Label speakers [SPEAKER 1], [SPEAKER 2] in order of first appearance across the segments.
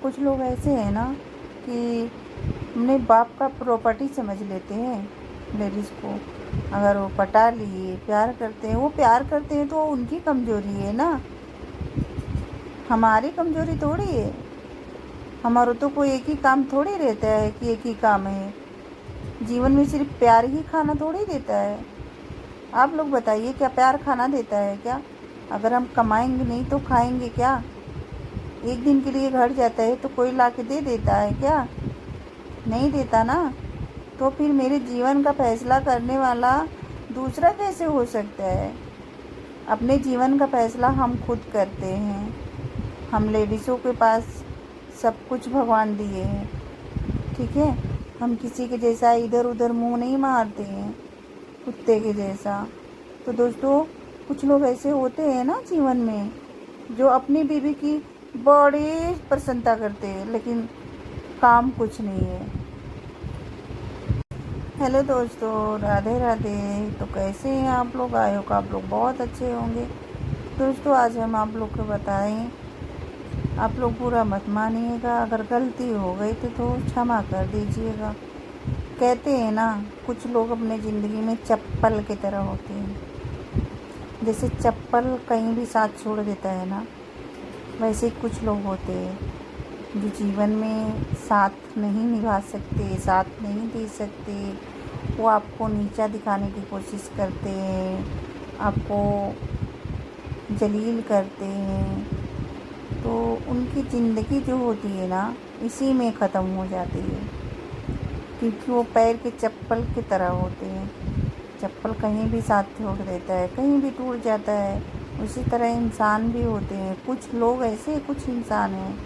[SPEAKER 1] कुछ लोग ऐसे हैं ना कि अपने बाप का प्रॉपर्टी समझ लेते हैं लेडीज़ को। अगर वो पटा लिए, प्यार करते हैं, वो प्यार करते हैं तो उनकी कमज़ोरी है ना, हमारी कमज़ोरी थोड़ी है। हमारा तो कोई एक ही काम थोड़ी रहता है कि एक ही काम है। जीवन में सिर्फ प्यार ही खाना थोड़ी देता है। आप लोग बताइए, क्या प्यार खाना देता है क्या? अगर हम कमाएंगे नहीं तो खाएंगे क्या? एक दिन के लिए घर जाता है तो कोई ला के दे देता है क्या? नहीं देता ना। तो फिर मेरे जीवन का फैसला करने वाला दूसरा कैसे हो सकता है? अपने जीवन का फैसला हम खुद करते हैं। हम लेडीज़ों के पास सब कुछ भगवान दिए हैं, ठीक है। हम किसी के जैसा इधर उधर मुंह नहीं मारते हैं, कुत्ते के जैसा। तो दोस्तों, कुछ लोग ऐसे होते हैं ना जीवन में, जो अपनी बीवी की बड़ी प्रशंसा करते हैं लेकिन काम कुछ नहीं है। हेलो दोस्तों, राधे राधे। तो कैसे हैं आप लोग? आए हो, आप लोग बहुत अच्छे होंगे। दोस्तों, आज हम आप लोग को बताएं, आप लोग बुरा मत मानिएगा, अगर गलती हो गई तो क्षमा कर दीजिएगा। कहते हैं ना, कुछ लोग अपने ज़िंदगी में चप्पल की तरह होते हैं। जैसे चप्पल कहीं भी साथ छोड़ देता है ना, वैसे कुछ लोग होते हैं जो जीवन में साथ नहीं निभा सकते, साथ नहीं दे सकते। वो आपको नीचा दिखाने की कोशिश करते हैं, आपको जलील करते हैं। तो उनकी ज़िंदगी जो होती है ना, इसी में ख़त्म हो जाती है, क्योंकि वो पैर के चप्पल की तरह होते हैं। चप्पल कहीं भी साथ छोड़ देता है, कहीं भी टूट जाता है। उसी तरह इंसान भी होते हैं। कुछ लोग ऐसे, कुछ इंसान हैं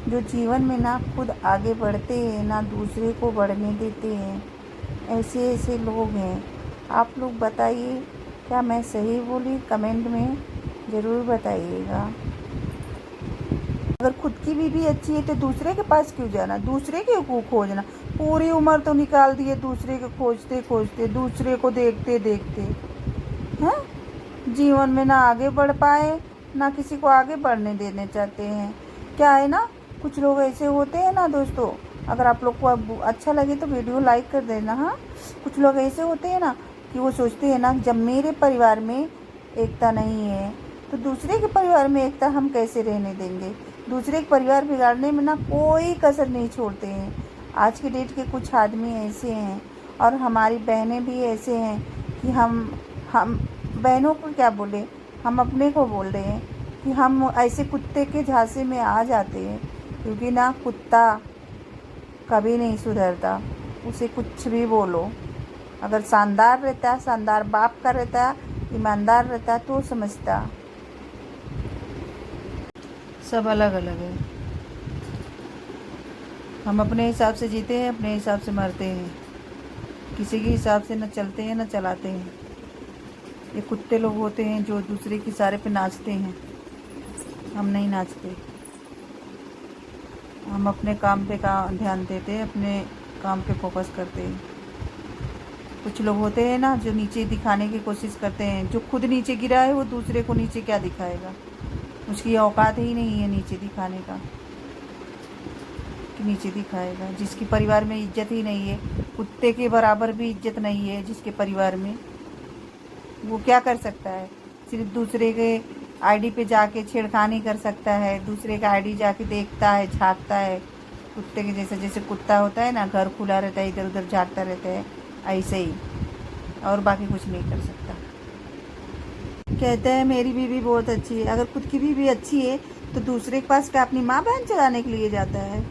[SPEAKER 1] जो जीवन में ना खुद आगे बढ़ते हैं, ना दूसरे को बढ़ने देते हैं। ऐसे ऐसे लोग हैं। आप लोग बताइए, क्या मैं सही बोली? कमेंट में ज़रूर बताइएगा। अगर खुद की बीवी अच्छी है तो दूसरे के पास क्यों जाना, दूसरे के को खोजना? पूरी उम्र तो निकाल दी है दूसरे को खोजते खोजते, दूसरे को देखते देखते हैं। जीवन में ना आगे बढ़ पाए, ना किसी को आगे बढ़ने देने चाहते हैं। क्या है ना, कुछ लोग ऐसे होते हैं ना दोस्तों। अगर आप लोग को अब अच्छा लगे तो वीडियो लाइक कर देना। हाँ, कुछ लोग ऐसे होते हैं ना कि वो सोचते हैं ना, जब मेरे परिवार में एकता नहीं है तो दूसरे के परिवार में एकता हम कैसे रहने देंगे। दूसरे के परिवार बिगाड़ने में ना कोई कसर नहीं छोड़ते हैं। आज के डेट के कुछ आदमी ऐसे हैं, और हमारी बहनें भी ऐसे हैं कि हम बहनों को क्या बोले, हम अपने को बोल रहे हैं कि हम ऐसे कुत्ते के झांसे में आ जाते हैं। क्योंकि ना, कुत्ता कभी नहीं सुधरता, उसे कुछ भी बोलो। अगर शानदार रहता, शानदार बाप का रहता, ईमानदार रहता तो समझता। सब अलग अलग है। हम अपने हिसाब से जीते हैं, अपने हिसाब से मरते हैं। किसी के हिसाब से न चलते हैं न चलाते हैं। ये कुत्ते लोग होते हैं जो दूसरे के इशारे पे नाचते हैं। हम नहीं नाचते, हम अपने काम पे ध्यान देते हैं, अपने काम पे फोकस करते हैं। कुछ लोग होते हैं ना जो नीचे दिखाने की कोशिश करते हैं। जो खुद नीचे गिरा है वो दूसरे को नीचे क्या दिखाएगा? उसकी औकात ही नहीं है नीचे दिखाने का, कि नीचे दिखाएगा। जिसकी परिवार में इज्जत ही नहीं है, कुत्ते के बराबर भी इज्जत नहीं है जिसके परिवार में, वो क्या कर सकता है? सिर्फ दूसरे के आईडी पे जाके छेड़खानी कर सकता है, दूसरे का आईडी जाके देखता है, झाँकता है। कुत्ते के जैसे, जैसे कुत्ता होता है ना, घर खुला रहता है, इधर उधर झाँकता रहता है, ऐसे ही, और बाकी कुछ नहीं कर सकता। कहते हैं मेरी बीवी बहुत अच्छी है। अगर खुद की बीवी अच्छी है तो दूसरे के पास क्या अपनी माँ बहन चलाने के लिए जाता है?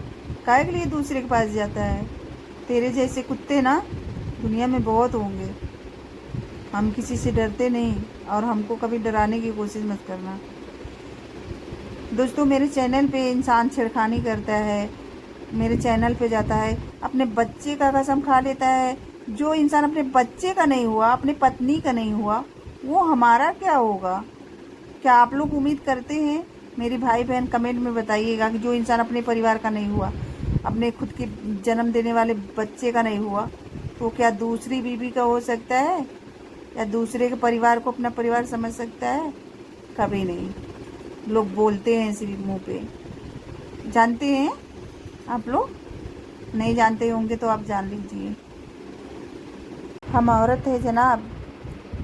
[SPEAKER 1] काहे के लिए दूसरे के पास जाता है? तेरे जैसे कुत्ते ना दुनिया में बहुत होंगे। हम किसी से डरते नहीं, और हमको कभी डराने की कोशिश मत करना। दोस्तों, मेरे चैनल पे इंसान छेड़खानी करता है, मेरे चैनल पे जाता है, अपने बच्चे का कसम खा लेता है। जो इंसान अपने बच्चे का नहीं हुआ, अपनी पत्नी का नहीं हुआ, वो हमारा क्या होगा? क्या आप लोग उम्मीद करते हैं? मेरे भाई बहन कमेंट में बताइएगा कि जो इंसान अपने परिवार का नहीं हुआ, अपने खुद के जन्म देने वाले बच्चे का नहीं हुआ, तो क्या दूसरी बीवी का हो सकता है? या दूसरे के परिवार को अपना परिवार समझ सकता है? कभी नहीं। लोग बोलते हैं सिर्फ मुंह पे। जानते हैं आप लोग? नहीं जानते होंगे तो आप जान लीजिए। हम औरत है जनाब,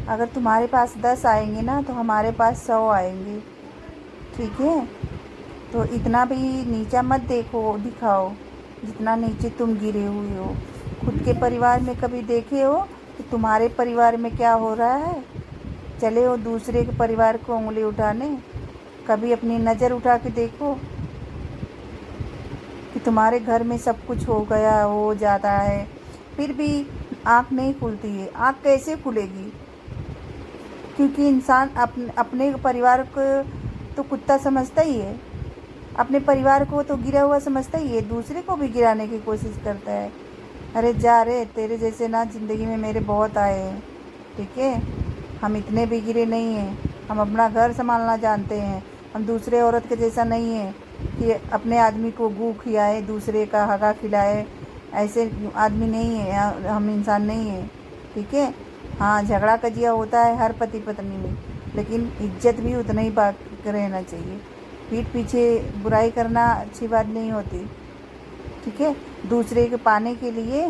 [SPEAKER 1] अगर तुम्हारे पास 10 आएंगे ना तो हमारे पास 100 आएंगे, ठीक है? तो इतना भी नीचा मत दिखाओ जितना नीचे तुम गिरे हुए हो। खुद के परिवार में कभी देखे हो कि तुम्हारे परिवार में क्या हो रहा है? चले हो दूसरे के परिवार को उंगली उठाने। कभी अपनी नज़र उठा के देखो कि तुम्हारे घर में सब कुछ हो गया, हो जाता है, फिर भी आँख नहीं खुलती है। आँख कैसे खुलेगी? क्योंकि इंसान अपने परिवार को तो कुत्ता समझता ही है, अपने परिवार को तो गिरा हुआ समझता ही है, दूसरे को भी गिराने की कोशिश करता है। अरे जा रे, तेरे जैसे ना ज़िंदगी में मेरे बहुत आए हैं, ठीक है? हम इतने भी गिरे नहीं हैं, हम अपना घर संभालना जानते हैं। हम दूसरे औरत के जैसा नहीं है कि अपने आदमी को गू खिलाए, दूसरे का हगा खिलाए। ऐसे आदमी नहीं है, हम इंसान नहीं है, ठीक है? हाँ, झगड़ा कजिया होता है हर पति पत्नी में, लेकिन इज्जत भी उतना ही बाकी रहना चाहिए। पीठ पीछे बुराई करना अच्छी बात नहीं होती, ठीक है? दूसरे के पाने के लिए